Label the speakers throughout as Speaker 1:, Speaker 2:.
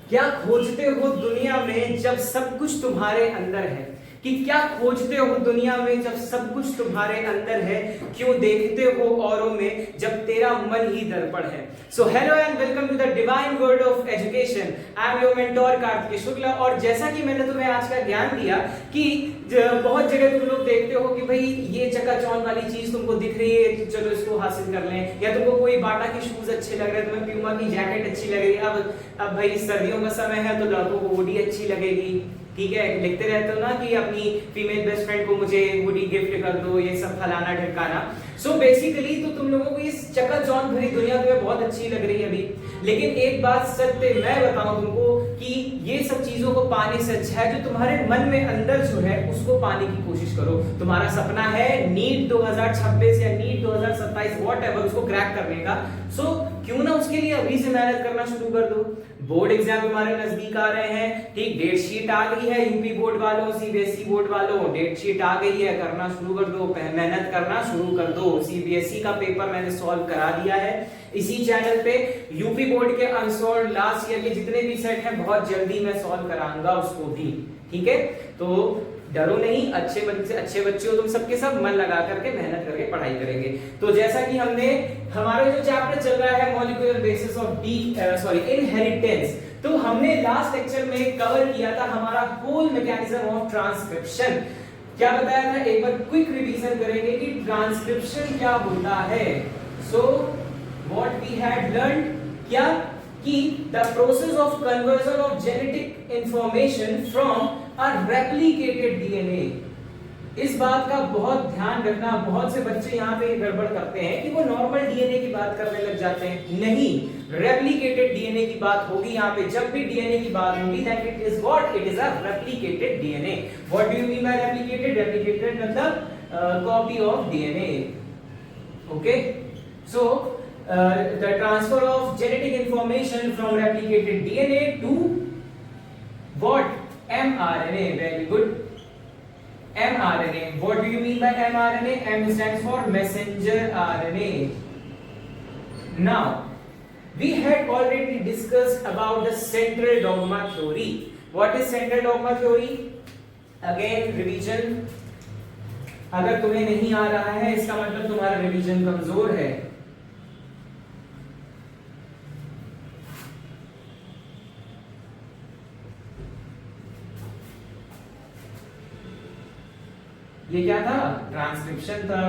Speaker 1: क्या खोजते हो दुनिया में जब सब कुछ तुम्हारे अंदर है? कि क्या खोजते हो दुनिया में जब सब कुछ तुम्हारे अंदर है? क्यों देखते हो औरों में जब तेरा मन ही दर्पण है? So hello and welcome to the divine world of education. I am your mentor Kartikeya Shukla. और जैसा कि मैंने तुम्हें आज का ज्ञान दिया कि बहुत जगह तुम लोग देखते हो कि भाई ये चकाचौंध वाली चीज तुमको दिख रही है तो चलो इसको हासिल कर लें, या तुमको कोई बाटा के शूज अच्छे लग रहे हैं, तुम्हें प्यूमा की जैकेट अच्छी लग रही है। अब भाई सर्दियों का समय है तो लड़कों को हुडी अच्छी लगेगी, ठीक है। लिखते रहते हो ना कि अपनी फीमेल बेस्ट फ्रेंड को मुझे हुडी गिफ्ट कर दो, ये सब फलाना ढिमकाना। सो बेसिकली तो तुम लोगों को इस चकाचौंध भरी दुनिया तुम्हें बहुत अच्छी लग रही है अभी, लेकिन एक बात सत्य मैं बताऊं तुमको कि ये सब चीजों को पाने से अच्छा है जो तुम्हारे मन में अंदर जो है उसको पाने की कोशिश करो। तुम्हारा सपना है नीट 2026 या नीट 2027 व्हाटएवर उसको क्रैक करने का। सो क्यों ना उसके लिए अभी से मेहनत करना शुरू कर दो। बोर्ड एग्जाम हमारे नजदीक आ रहे हैं, ठीक। डेट शीट आ गई है, यूपी बोर्ड वालों, सीबीएसई बोर्ड वालों, डेट शीट आ गई है, करना शुरू कर दो, मेहनत करना शुरू कर दो। सीबीएसई का पेपर मैंने सॉल्व करा दिया है इसी चैनल पे। यूपी बोर्ड के अनसॉल्व लास्ट ईयर के जितने भी सेट हैं बहुत जल्दी मैं सॉल्व कराऊंगा उसको भी, ठीक है। तो डरो नहीं, अच्छे बच्चे हो तुम सबके सब, मन लगा करके मेहनत करके पढ़ाई करेंगे। तो जैसा कि हमने हमारा जो चैप्टर चल रहा है मॉलिक्यूलर बेसिस ऑफ इनहेरिटेंस, तो हमने लास्ट लेक्चर में कवर किया था हमारा होल मैकेनिज्म ऑफ ट्रांसक्रिप्शन। क्या बताया था, एक बार क्विक रिवीजन करेंगे कि ट्रांसक्रिप्शन क्या होता है। So what we had learned, क्या कि the process of conversion of genetic information from a replicated DNA. इस बात का बहुत ध्यान रखना, बहुत से बच्चे यहाँ पे गड़बड़ करते हैं कि वो नॉर्मल डीएनए की बात करने लग जाते हैं। नहीं, रेप्लिकेटेड डीएनए की बात होगी यहाँ पे। जब भी डीएनए की बात होगी that it is what, it is a replicated DNA. What do you mean by replicated? Replicated मतलब copy of DNA, okay. So the transfer of genetic information from replicated DNA to what? mRNA. Very good. mRNA. What do you mean by mRNA? M stands for messenger RNA. Now, we had already discussed about the central dogma theory. What is central dogma theory? Again, revision. अगर तुम्हें नहीं आ रहा है इसका मतलब तुम्हारा revision कमजोर है। ये क्या था? ट्रांसक्रिप्शन था,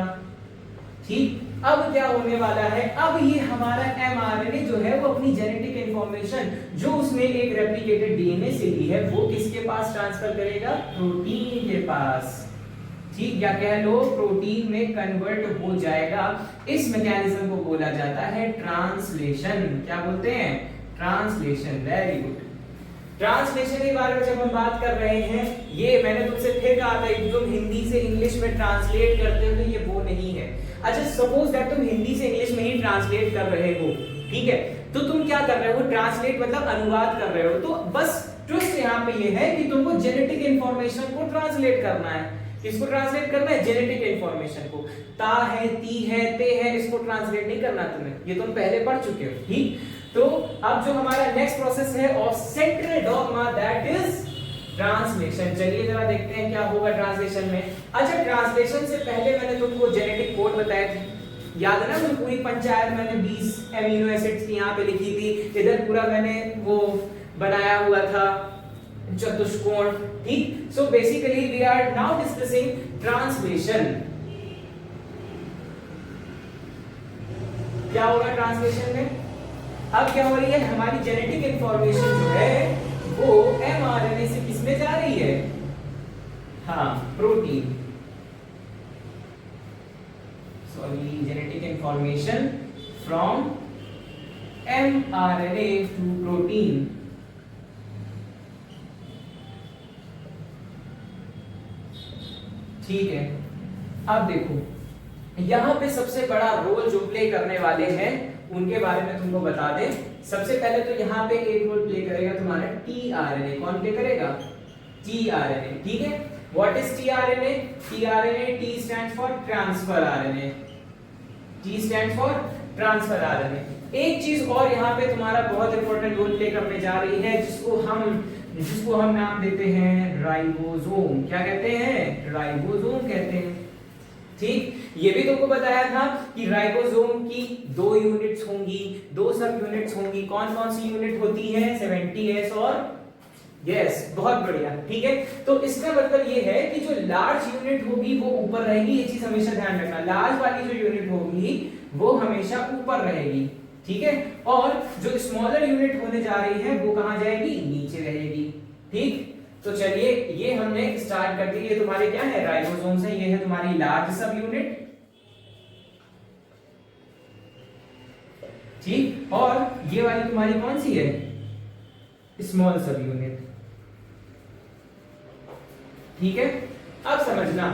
Speaker 1: ठीक। अब क्या होने वाला है, अब ये हमारा एमआरएनए जो है वो अपनी जेनेटिक इंफॉर्मेशन जो उसने एक रेप्लिकेटेड डीएनए से ली है वो किसके पास ट्रांसफर करेगा? प्रोटीन के पास, ठीक। या कह लो प्रोटीन में कन्वर्ट हो जाएगा। इस मैकेनिज्म को बोला जाता है ट्रांसलेशन। क्या बोलते हैं? ट्रांसलेशन। Very good. ट्रांसलेशन के बारे में जब हम बात कर रहे हैं, ये मैंने तुमसे फिर कहा था कि तुम हिंदी से इंग्लिश में ट्रांसलेट करते हो तो ये वो नहीं है। अच्छा, सपोज दैट तुम हिंदी से इंग्लिश में ही ट्रांसलेट कर रहे हो, ठीक है, तो तुम क्या कर रहे हो? ट्रांसलेट मतलब अनुवाद कर रहे हो। तो बस ट्विस्ट यहाँ पे ये है कि तुमको जेनेटिक इंफॉर्मेशन को ट्रांसलेट करना है। किसको ट्रांसलेट करना है? जेनेटिक इंफॉर्मेशन को। ता है, ती है, ते है, इसको ट्रांसलेट नहीं करना तुम्हें, ये तुम पहले पढ़ चुके हो, ठीक। तो अब जो हमारा नेक्स्ट प्रोसेस है of central dogma that is translation. चलिए जरा देखते हैं क्या होगा ट्रांसलेशन में। अच्छा, ट्रांसलेशन से पहले मैंने तुमको जेनेटिक कोड बताए थे, याद है ना? मुझे पूरी पंचायत मैंने 20 एमिनो एसिड्स की यहाँ पे लिखी थी, इधर पूरा मैंने वो बनाया हुआ था चतुष्कोण, ठीक। So basically we are now discussing translation. क्या होगा ट्रांसलेशन में? अब क्या हो रही है, हमारी जेनेटिक इंफॉर्मेशन जो है वो एमआरएनए से किसमें जा रही है? हाँ, protein. Sorry, genetic information from mRNA to protein. ठीक है। अब देखो यहां पे सबसे बड़ा रोल जो प्ले करने वाले हैं उनके बारे में तुमको बता दें। सबसे पहले तो यहाँ पे एक रोल प्ले करेगा तुम्हारा टीआरएनए। कौन प्ले करेगा? टीआरएनए, ठीक है। What is tRNA? TRNA, T stands for transfer RNA. T stands for transfer RNA. एक चीज और यहाँ पे तुम्हारा बहुत इंपॉर्टेंट रोल प्ले करने जा रही है, जिसको हम नाम देते हैं राइबोसोम। क्या कहते हैं? राइबोसोम कहते हैं। ठीक, ये भी तुमको बताया था कि राइबोसोम की 2 यूनिट्स होंगी, 2 सब यूनिट्स होंगी। कौन कौन सी यूनिट होती है? 70S और यस, बहुत बढ़िया। ठीक है, तो इसका मतलब ये है कि जो लार्ज यूनिट होगी वो ऊपर रहेगी, ये चीज हमेशा ध्यान रखना। लार्ज वाली जो यूनिट होगी वो हमेशा ऊपर रहेगी, ठीक है, और जो स्मॉलर यूनिट होने जा रही है वो कहां जाएगी? नीचे रहेगी। ठीक, तो चलिए ये हमने स्टार्ट कर दी। ये तुम्हारे क्या है? राइबोसोम्स है। ये है तुम्हारी लार्ज सब यूनिट, ठीक, और ये वाली तुम्हारी कौन सी है? स्मॉल सब यूनिट। ठीक है, अब समझना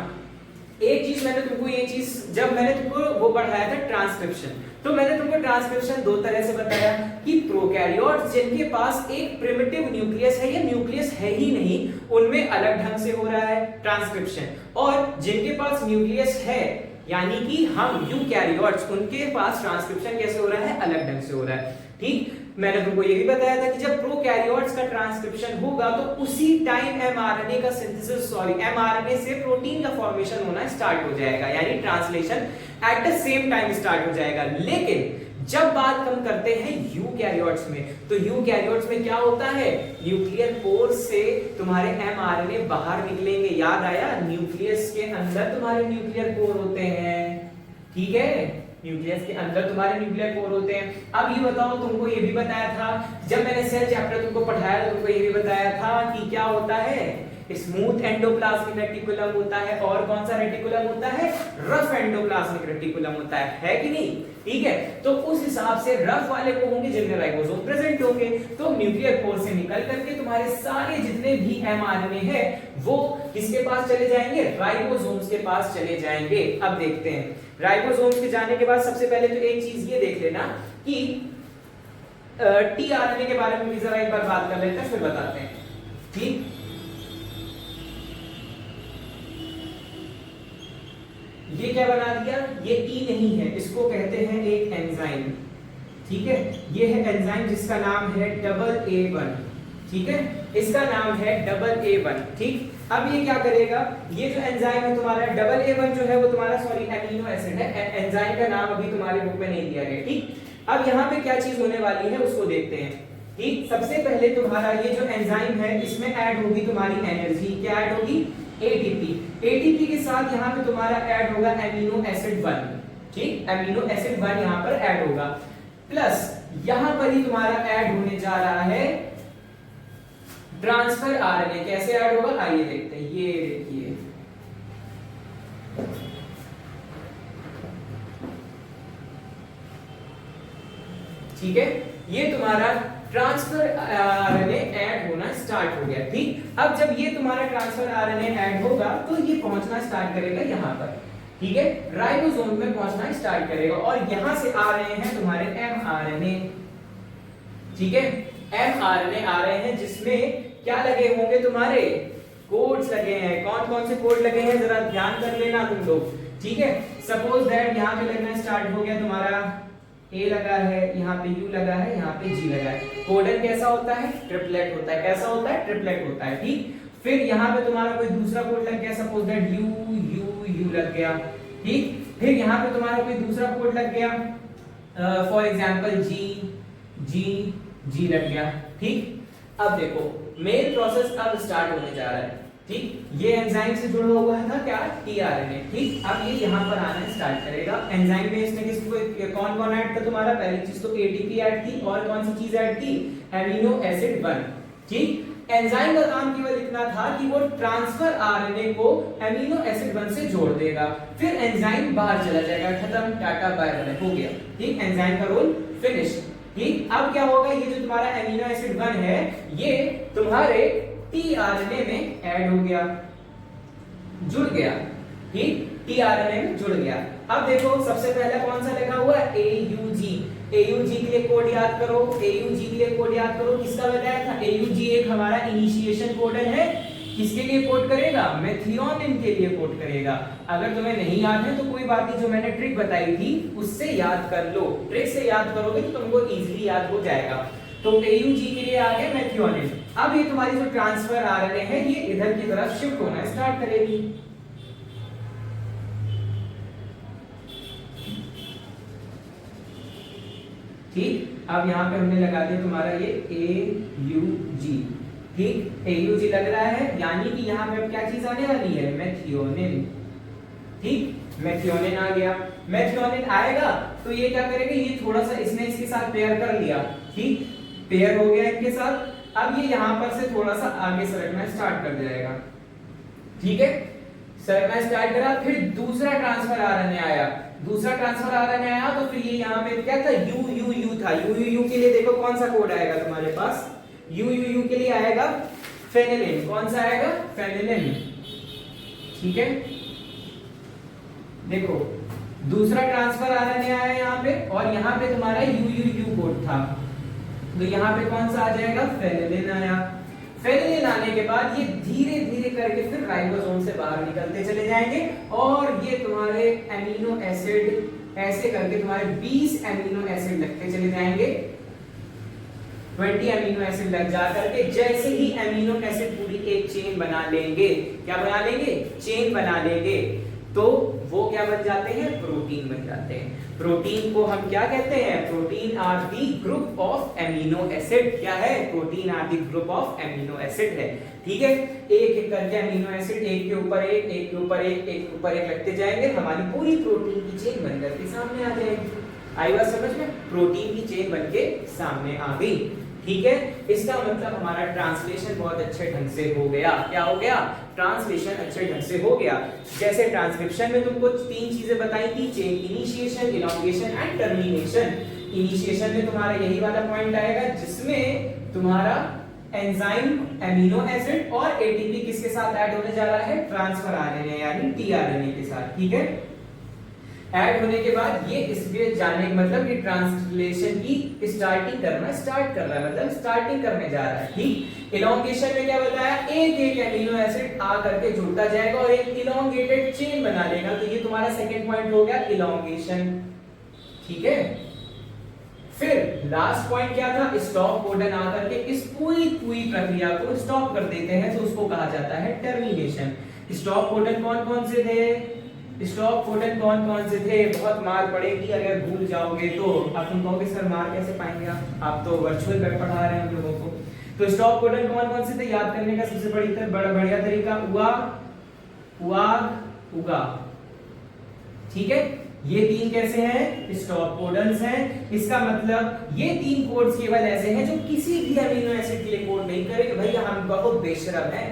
Speaker 1: एक चीज, मैंने तुमको ये चीज जब मैंने तुमको वो पढ़ाया था ट्रांसक्रिप्शन, तो मैंने तुमको ट्रांसक्रिप्शन 2 तरह से बताया कि प्रोकैरियोट्स जिनके पास एक प्रिमिटिव न्यूक्लियस है या न्यूक्लियस है ही नहीं, उनमें अलग ढंग से हो रहा है ट्रांसक्रिप्शन, और जिनके पास न्यूक्लियस है यानी कि हम यूकैरियोट्स, उनके पास ट्रांसक्रिप्शन कैसे हो रहा है? अलग ढंग से हो रहा है। ठीक, मैंने तुमको ये भी बताया था कि जब प्रोकैरियोट्स का ट्रांसक्रिप्शन होगा तो उसी टाइम एमआरएनए का सिंथेसिस, एमआरएनए से प्रोटीन का फॉर्मेशन होना स्टार्ट हो जाएगा, यानी translation at the same time start हो जाएगा। लेकिन जब बात हम करते हैं यूकैरियोट्स में, तो यूकैरियोट्स में क्या होता है? न्यूक्लियर पोर से तुम्हारे एमआरएनए बाहर निकलेंगे। याद आया? न्यूक्लियस के अंदर तुम्हारे न्यूक्लियर पोर होते हैं, ठीक है, न्यूक्लियस के अंदर तुम्हारे न्यूक्लियर पोर होते हैं। अब ये बताओ, तुमको ये भी बताया था जब मैंने सेल चैप्टर तुमको पढ़ाया, तुमको ये भी बताया था कि क्या होता है? स्मूथ एंडोप्लाज्मिक रेटिकुलम होता है, और कौन सा रेटिकुलम होता है? रफ एंडोप्लाज्मिक रेटिकुलम होता है कि नहीं? ठीक है, तो उस हिसाब से रफ वाले को होंगे जिनमें राइबोसोम प्रेजेंट होंगे, तो न्यूक्लियर पोर से निकल करके तुम्हारे सारे जितने भी एमआरएनए हैं वो किसके पास चले जाएंगे? राइबोसोम्स के पास चले जाएंगे। अब देखते हैं राइबोसोम्स के जाने के बाद सबसे पहले तो एक चीज ये देख लेना कि टीआरएनए के बारे में भी जरा एक बार बात कर लेते हैं, फिर बताते हैं। ठीक, ये क्या बना दिया? ये ई नहीं है, इसको कहते हैं एक एंजाइम। ठीक है, ये है एंजाइम जिसका नाम है AA1। ठीक है, इसका नाम है AA1। ठीक, अब ये क्या करेगा? ये जो एंजाइम है तुम्हारा AA1 जो है वो तुम्हारा एमिनो एसिड है। एंजाइम का नाम अभी तुम्हारे बुक में नहीं दिया गया। ठीक, अब यहाँ पे क्या चीज होने वाली है उसको देखते हैं। ठीक, सबसे पहले तुम्हारा ये जो एंजाइम है इसमें ऐड होगी तुम्हारी एनर्जी। क्या ऐड होगी? एटीपी। एटीपी के साथ यहाँ पे तुम्हारा ऐड होगा एमिनो एसिड 1। ठीक, एमिनो एसिड 1 यहाँ पर ऐड होगा, प्लस यहाँ पर ही तुम्हारा ऐड होने जा रहा है ट्रांसफर आरएनए। कैसे ऐड होगा आइए देखते हैं। ये देखिए, ठीक है, ये तुम्हारा ट्रांसफर आरएनए ऐड होना स्टार्ट हो गया। ठीक, अब जब ये तुम्हारा ट्रांसफर आरएनए ऐड होगा तो ये पहुंचना स्टार्ट करेगा यहाँ पर। ठीक है, राइबोसोम में पहुंचना स्टार्ट करेगा, और यहां से आ रहे हैं तुम्हारे एमआरएनए। ठीक है, एमआरएनए आ रहे हैं जिसमें क्या लगे होंगे? तुम्हारे कोड्स लगे हैं। कौन कौन से कोड लगे हैं जरा ध्यान कर लेना तुम लोग। ठीक है, सपोज दैट यहाँ पे लगना स्टार्ट हो गया तुम्हारा ए लगा है, यहाँ पे यू लगा है, यहाँ पे जी लगा है। कोडन कैसा होता है? ट्रिपलेट होता है। कैसा होता है? ट्रिपलेट होता है। ठीक, फिर यहाँ पे तुम्हारा कोई दूसरा कोड लग गया, suppose that you you you लग गया। ठीक, फिर यहाँ पे तुम्हारा कोई दूसरा कोड लग गया, फॉर एग्जांपल जी जी जी लग गया। ठीक, अब देखो मेन प्रोसेस अब स्टार्ट होने जा रहा है। ठीक, ये एंजाइम से जुड़ा हुआ था क्या? टीआरएनए। ठीक, अब ये यहाँ पर आना स्टार्ट करेगा। एंजाइम में इसने किसको कौन कौन ऐड था तुम्हारा? पहली चीज तो एटीपी ऐड थी, और कौन सी चीज ऐड थी? Amino acid 1। ठीक, एंजाइम का काम केवल इतना था कि वो ट्रांसफर आरएनए को एमिनो एसिड 1 से जोड़ देगा, फिर एंजाइम बाहर चला जाएगा। खत्म, टाटा बाय बाय, हो गया। ठीक, एंजाइम का रोल फिनिश। ठीक, अब क्या होगा? ये जो तुम्हारा एमिनो एसिड 1 है ये तुम्हारे टीआरएनए में ऐड हो गया, जुड़ गया। ठीक, टीआरएनए में जुड़ गया। अब देखो सबसे पहला कौन सा लगा हुआ है? एयूजी। एयूजी के लिए कोड याद करो। एयूजी के लिए कोड याद करो। किसका बताया था? एयूजी एक हमारा इनिशिएशन कोडन है किसके लिए कोड करेगा? मेथियोनिन के लिए कोड करेगा। अगर तुम्हें नहीं याद है तो कोई बात नहीं, जो मैंने ट्रिक बताई थी उससे याद कर लो। ट्रिक से याद करोगे तो तुमको इजीली याद हो जाएगा। तो AUG के लिए आ गया मेथियोनिन। अब ये तुम्हारी जो ट्रांसफर RNA है ये इधर की तरफ शिफ्ट होना स्टार्ट करेगी। ठीक, अब यहाँ पे हमने लगा दिया तुम्हारा ये AUG। ठीक, AUG लग रहा है, यानी कि यहाँ पे अब क्या चीज आने वाली है? मेथियोनिन। ठीक, मेथियोनिन आ गया। मेथियोनिन आएगा तो ये क्या करेगा? ये थोड़ा सा इसने इसके साथ पेयर कर लिया। ठीक, पेयर हो गया इनके साथ। अब ये यहाँ पर से थोड़ा सा आगे सरकना स्टार्ट कर जाएगा। ठीक है, सरकना स्टार्ट करा, फिर दूसरा ट्रांसफर RNA आया। दूसरा ट्रांसफर RNA आया तो फिर ये यहाँ पे क्या था? UUU था। UUU के लिए देखो कौन सा कोड आएगा तुम्हारे पास? UUU के लिए आएगा फेनिलिन। कौन सा आएगा? फेनिलिन। ठीक है, देखो दूसरा ट्रांसफर RNA आया यहाँ पे, और यहाँ पे तुम्हारा UUU कोड था, तो यहाँ पे कौन सा आ जाएगा? फेनिलिन आया। फेनिलिन आने के बाद ये धीरे धीरे करके फिर राइबोसोम से बाहर निकलते चले जाएंगे, और ये तुम्हारे एमिनो एसिड ऐसे करके तुम्हारे 20 एमिनो एसिड लगते चले जाएंगे। 20 एमिनो एसिड लग जा करके जैसे ही एमिनो एसिड पूरी एक चेन बना लेंगे, क्या बना लेंगे? चेन बना लेंगे, तो वो क्या बन जाते हैं? प्रोटीन बन जाते हैं। प्रोटीन को हम क्या कहते हैं? Protein are the group of amino acid. क्या है? Protein are the group of amino acid है। ठीक है, एक एक करके एमिनो एसिड एक के ऊपर एक, एक के ऊपर एक, एक के ऊपर एक लगते जाएंगे, हमारी पूरी प्रोटीन की चेन बन करके सामने आ जाएगी। आई बात समझ में? प्रोटीन की चेन बन के सामने आ गई। ठीक है, इसका मतलब हमारा ट्रांसलेशन बहुत अच्छे ढंग से हो गया। क्या हो गया? ट्रांसलेशन अच्छे ढंग से हो गया। जैसे ट्रांसक्रिप्शन में तुमको 3 चीजें बताई थी, chain initiation, elongation and termination. Initiation में तुम्हारा यही वाला पॉइंट आएगा जिसमें तुम्हारा एंजाइम, एमिनो एसिड और एटीपी किसके साथ ऐड होने जा रहा है? ट्रांसफर RNA यानी tRNA के साथ। ठीक है, ऐड होने के बाद ये इसमें जाने का मतलब कि ट्रांसलेशन की स्टार्टिंग करना स्टार्ट कर रहा है, मतलब स्टार्टिंग करने जा रहा है। ठीक, इलॉन्गेशन में क्या बताया? एक एक एमिनो एसिड आ करके जुड़ता जाएगा और एक इलॉन्गेटेड चेन बना लेगा, तो ये तुम्हारा सेकंड पॉइंट हो गया, इलॉन्गेशन। ठीक है, फिर लास्ट पॉइंट क्या था? स्टॉप कोडन आकर के इस पूरी प्रक्रिया को स्टॉप कर देते हैं, तो उसको कहा जाता है टर्मिनेशन। स्टॉप कोडन कौन कौन से थे? स्टॉप कोडन कौन कौन से थे? बहुत मार पड़ेगी अगर भूल जाओगे तो। अब तुम कहोगे सर मार कैसे पाएंगे आप तो वर्चुअल पे पढ़ा रहे हैं हम लोगों को। तो स्टॉप कोडन कौन कौन से थे? याद करने का सबसे बढ़िया तरीका उआ, उआग, उगा। ठीक है, ये 3 कैसे हैं? स्टॉप कोडन्स हैं। इसका मतलब ये 3 कोड्स केवल ऐसे हैं जो किसी भी अमीनो एसिड के लिए कोड नहीं करेंगे। भैया हम बहुत बेशरम हैं,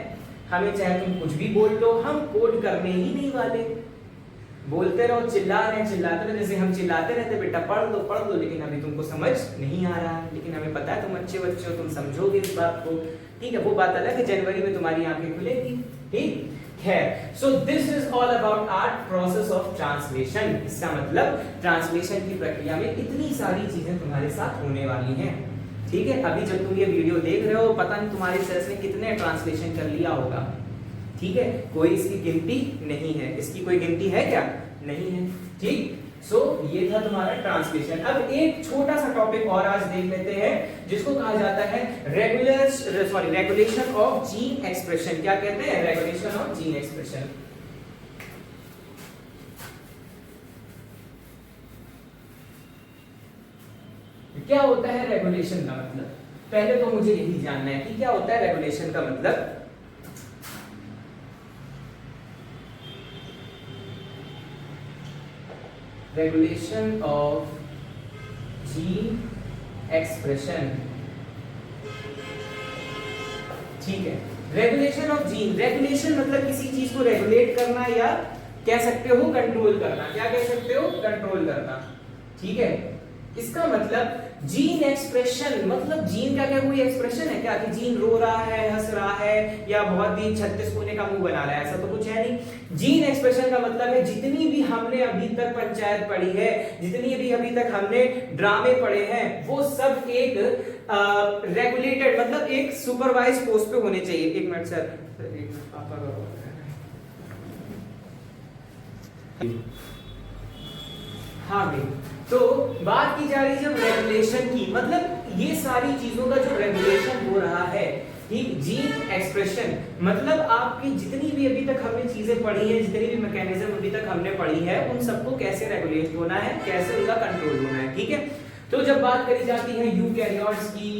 Speaker 1: हमें चाहे तुम कुछ भी बोल लो, हम कोड करने ही नहीं वाले। बोलते रहो, चिल्लाते रहो, जैसे हम चिल्लाते रहते बेटा पढ़ लो, लेकिन अभी तुमको समझ नहीं आ रहा है। लेकिन हमें पता है तुम अच्छे बच्चे हो, तुम समझोगे इस बात को। ठीक है, वो बात अलग है, जनवरी में तुम्हारी आंखें खुलेगी। ठीक है, so this is all about our process of translation. इसका मतलब ट्रांसलेशन की प्रक्रिया में इतनी सारी चीजें तुम्हारे साथ होने वाली हैं। ठीक है, अभी जब तुम ये वीडियो देख रहे हो, पता नहीं तुम्हारे सेल्स ने कितने ट्रांसलेशन कर लिया होगा। ठीक है, कोई इसकी गिनती नहीं है। इसकी कोई गिनती है क्या? नहीं है। ठीक, सो ये था तुम्हारा ट्रांसलेशन। अब एक छोटा सा टॉपिक और आज देख लेते हैं, जिसको कहा जाता है रेगुलेशन ऑफ जीन एक्सप्रेशन। क्या कहते हैं? Regulation of gene expression. क्या होता है रेगुलेशन का मतलब? पहले तो मुझे यही जानना है कि क्या होता है रेगुलेशन का मतलब। Regulation of gene expression. ठीक है, रेगुलेशन ऑफ जीन। रेगुलेशन मतलब किसी चीज को रेगुलेट करना, या कह सकते हो कंट्रोल करना। क्या कह सकते हो? कंट्रोल करना। ठीक है, इसका मतलब जीन एक्सप्रेशन मतलब जीन का क्या कोई एक्सप्रेशन है क्या? कि जीन रो रहा है, हंस रहा है, या बहुत ही 36 कोने का मुंह बना रहा है, ऐसा तो कुछ है नहीं। जीन एक्सप्रेशन का मतलब है जितनी भी हमने अभी तक पंचायत पढ़ी है, जितनी भी अभी तक हमने ड्रामे पढ़े हैं, वो सब एक रेगुलेटेड मतलब एक सुपरवाइज पोस्ट पे होने चाहिए। एक मिनट सर, एक मिनट पापा का हाँ भाई, तो बात की जा रही है जब रेगुलेशन की, मतलब ये सारी चीजों का जो रेगुलेशन हो रहा है, ठीक, जीन एक्सप्रेशन, मतलब आपकी जितनी भी अभी तक हमने चीजें पढ़ी हैं, जितनी भी मैकेनिज्म अभी तक हमने पढ़ी है, उन सबको कैसे रेगुलेट होना है, कैसे उनका कंट्रोल होना है, ठीक है। तो जब बात करी जाती है यूकैरियोट्स की,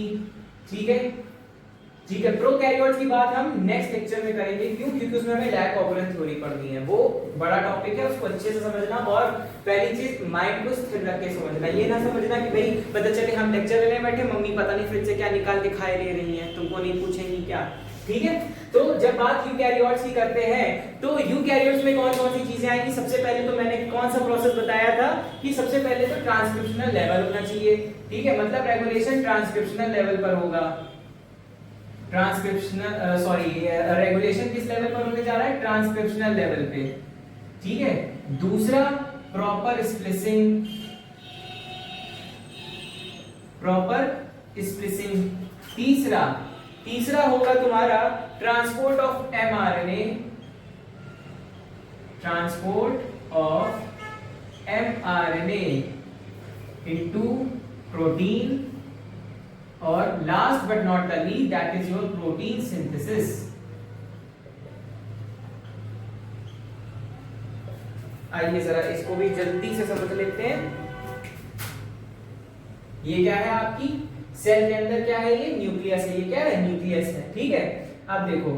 Speaker 1: ठीक है, ठीक है, प्रोकैरियोट्स की बात हम नेक्स्ट लेक्चर में करेंगे। क्यों? क्योंकि उसमें हमें लैक ऑपरेंट थ्योरी पढ़नी है, वो बड़ा टॉपिक है, उसको अच्छे से समझना, और पहली चीज माइंड को स्थिर रख के समझना। ये ना समझना कि भाई पता चले हम लेक्चर लेने बैठे, मम्मी पता नहीं फ्रिज से क्या निकाल के खाए ले रही हैं, तुमको नहीं पूछेंगी क्या, ठीक है। तो जब बात यूकैरियोट्स की करते हैं, तो यूकैरियोट्स में कौन कौन सी चीजें आएंगी? सबसे पहले तो मैंने कौन सा प्रोसेस बताया था कि सबसे पहले तो ट्रांसक्रिप्शनल लेवल होना चाहिए, ठीक है, मतलब रेगुलेशन ट्रांसक्रिप्शनल लेवल पर होगा। ट्रांसक्रिप्शनल रेगुलेशन किस लेवल पर होने जा रहा है? ट्रांसक्रिप्शनल लेवल पे, ठीक है। दूसरा प्रॉपर स्प्लिसिंग, प्रॉपर स्प्लिसिंग। तीसरा होगा तुम्हारा transport of mRNA, transport of mRNA into protein, और last but not the least that is your protein synthesis. आइए जरा इसको भी जल्दी से समझ लेते हैं। ये क्या है आपकी सेल के अंदर, क्या है ये? न्यूक्लियस है। ये क्या है? न्यूक्लियस है, ठीक है। अब देखो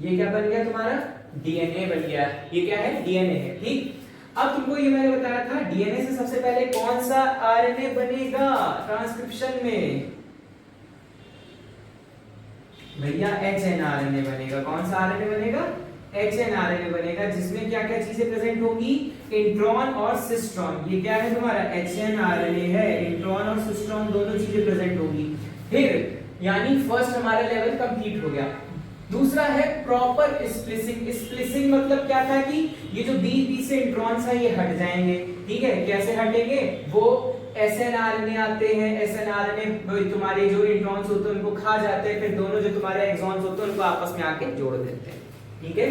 Speaker 1: ये क्या बन गया तुम्हारा? डीएनए बन गया। ये क्या है? डीएनए है, ठीक। अब तुमको ये मैंने बताया था डीएनए से सबसे पहले कौन सा आरएनए बनेगा ट्रांसक्रिप्शन में? भैया एचएनआरएनए बनेगा। कौन सा आरएनए बनेगा? एचएनआरएनए बनेगा, जिसमें क्या क्या चीजें प्रेजेंट होगी? इंट्रॉन और सिस्ट्रॉन। ये क्या है तुम्हारा? एचएनआरएनए है, इंट्रॉन और सिस्ट्रॉन दोनों चीजें प्रेजेंट होगी। फिर यानी फर्स्ट हमारा लेवल कंप्लीट हो गया। दूसरा है प्रॉपर स्प्लिसिंग। स्प्लिसिंग मतलब क्या था कि ये जो बीच से इंट्रॉन्स है ये हट जाएंगे, ठीक है। कैसे हटेंगे? वो एसएनआरएनए आते हैं, एसएनआरएनए तुम्हारे जो इंट्रॉन्स होते हैं उनको खा जाते हैं, फिर दोनों जो तुम्हारे एक्सॉन्स होते हैं उनको आपस में आके जोड़ देते हैं, ठीक है।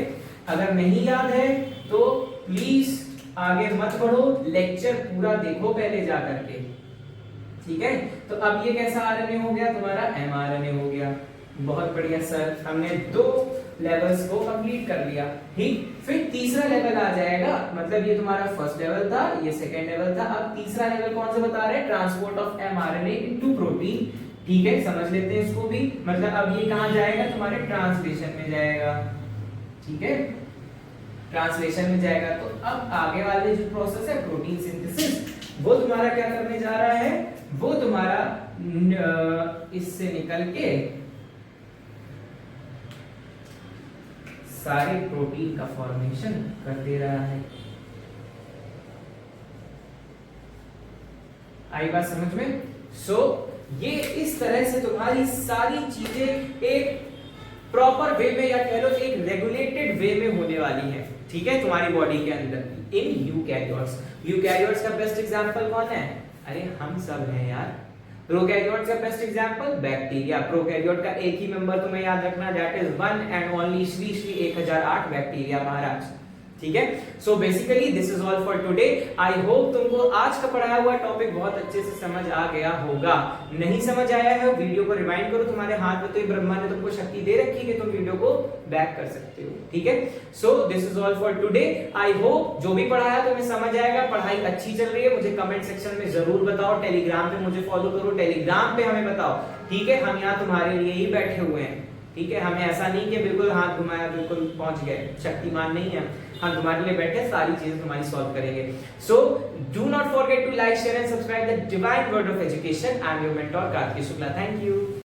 Speaker 1: अगर नहीं याद है तो प्लीज आगे मत बढ़ो, लेक्चर पूरा देखो पहले जा करके, ठीक है। तो अब ये कैसा आरएनए हो गया तुम्हारा? एमआरएनए हो गया। बहुत बढ़िया सर, हमने 2 लेवल्स को कंप्लीट कर लिया, ठीक। फिर तीसरा लेवल आ जाएगा, मतलब ये तुम्हारा फर्स्ट लेवल था, ये सेकंड लेवल था। अब तीसरा लेवल कौन सा बता रहे हैं? Transport of mRNA into protein, ठीक है। समझ लेते हैं इसको भी, मतलब अब ये कहां जाएगा? तुम्हारे ट्रांसलेशन में जाएगा, ठीक है, ट्रांसलेशन में जाएगा। तो अब आगे वाले जो प्रोसेस है प्रोटीन सिंथेसिस, वो तुम्हारा क्या करने जा रहा है? वो तुम्हारा इससे निकल के सारे प्रोटीन का फॉर्मेशन कर दे रहा है। आई बात समझ में? ये इस तरह से तुम्हारी सारी चीजें एक प्रॉपर वे में, या कह लो एक रेगुलेटेड वे में होने वाली है, ठीक है, तुम्हारी बॉडी के अंदर इन यूकैरियोट्स। यूकैरियोट्स का बेस्ट एग्जांपल कौन है? अरे हम सब हैं यार। प्रोकैरियोट का बेस्ट एग्जांपल बैक्टीरिया। प्रोकैरियोट का एक ही मेंबर तुम्हें याद रखना, that is one and only Shri 1008 bacteria Maharaj, ठीक है। So basically this is all for today. I hope तुमको आज का पढ़ाया हुआ टॉपिक बहुत अच्छे से समझ आ गया होगा। नहीं समझ आया है वीडियो को रिवाइंड करो, तुम्हारे हाथ में तो ये ब्रह्मा ने तुमको शक्ति दे रखी है कि तुम वीडियो को बैक कर सकते हो, ठीक है। So this is all for today. I hope जो भी पढ़ाया तुम्हें समझ आएगा, पढ़ाई अच्छी चल रही है। मुझे कमेंट सेक्शन में जरूर बताओ, टेलीग्राम पे मुझे फॉलो करो, टेलीग्राम पे हमें बताओ, ठीक है। हम यहाँ तुम्हारे लिए ही बैठे हुए हैं, ठीक है। हमें ऐसा नहीं कि बिल्कुल हाथ घुमाया बिल्कुल पहुंच गए, शक्तिमान नहीं है हम, तुम्हारे लिए बैठे सारी चीजें तुम्हारी सॉल्व करेंगे। So do not forget to like, share and subscribe the divine word of education. I am your mentor Kartik Shukla. Thank you.